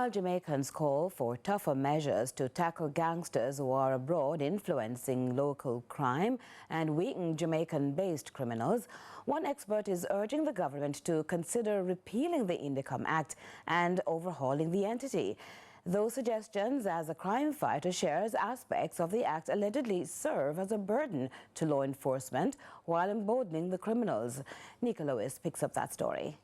While Jamaicans call for tougher measures to tackle gangsters who are abroad influencing local crime and weaken Jamaican-based criminals, one expert is urging the government to consider repealing the INDECOM Act and overhauling the entity. Those suggestions, as a crime fighter shares aspects of the act allegedly serve as a burden to law enforcement while emboldening the criminals. Neika Lewis picks up that story.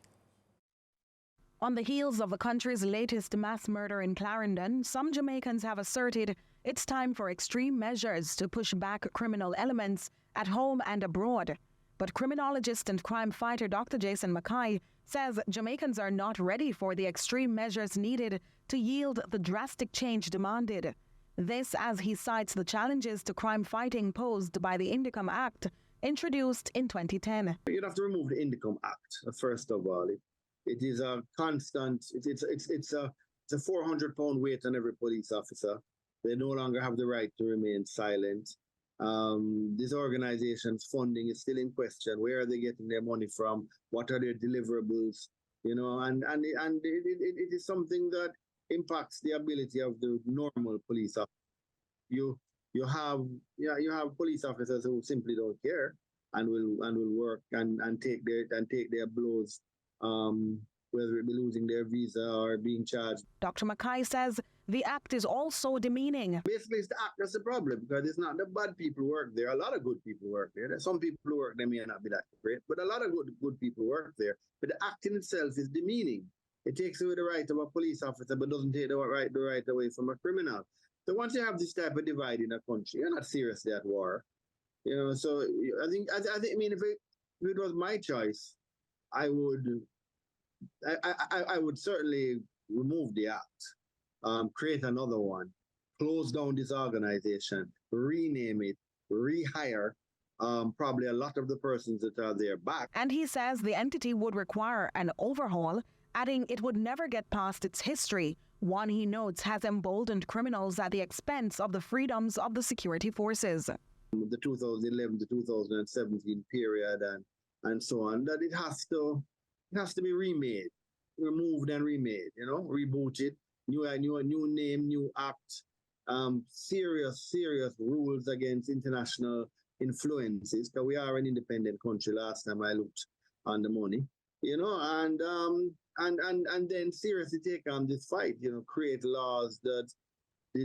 On the heels of the country's latest mass murder in Clarendon, some Jamaicans have asserted it's time for extreme measures to push back criminal elements at home and abroad. But criminologist and crime fighter Dr. Jason Mackay says Jamaicans are not ready for the extreme measures needed to yield the drastic change demanded. This as he cites the challenges to crime fighting posed by the INDECOM Act, introduced in 2010. You'd have to remove the INDECOM Act, first of all. It is a constant, it's a 400-pound weight on every police officer. They no longer have the right to remain silent. This organization's funding is still in question. Where are they getting their money from? What are their deliverables? You know, and it is something that impacts the ability of the normal police officer. You have police officers who simply don't care and will work and take their blows. Whether it be losing their visa or being charged. Dr. Mackay says the act is also demeaning. Basically, it's the act that's the problem, because it's not the bad people who work there. A lot of good people work there. There's some people who work there may not be that great, but a lot of good people work there. But the act in itself is demeaning. It takes away the right of a police officer, but doesn't take the right away from a criminal. So once you have this type of divide in a country, you're not seriously at war. You know, so I mean, if it was my choice, I would certainly remove the act, create another one, close down this organization, rename it, rehire probably a lot of the persons that are there back. And he says the entity would require an overhaul, adding it would never get past its history, one he notes has emboldened criminals at the expense of the freedoms of the security forces. The 2011 to 2017 period and so on, that it has to be remade, removed and remade, you know, rebooted, new name, new act, serious rules against international influences, because we are an independent country last time I looked on the money, you know, and then seriously take on this fight, you know, create laws that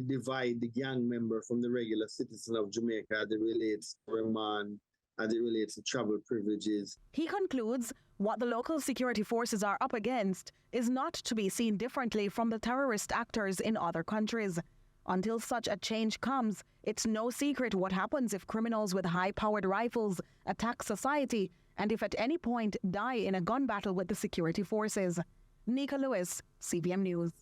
divide the gang member from the regular citizen of Jamaica as it relates to remand, as it relates to travel privileges. He concludes what the local security forces are up against is not to be seen differently from the terrorist actors in other countries. Until such a change comes, it's no secret what happens if criminals with high-powered rifles attack society and if at any point die in a gun battle with the security forces. Neika Lewis, CBM News.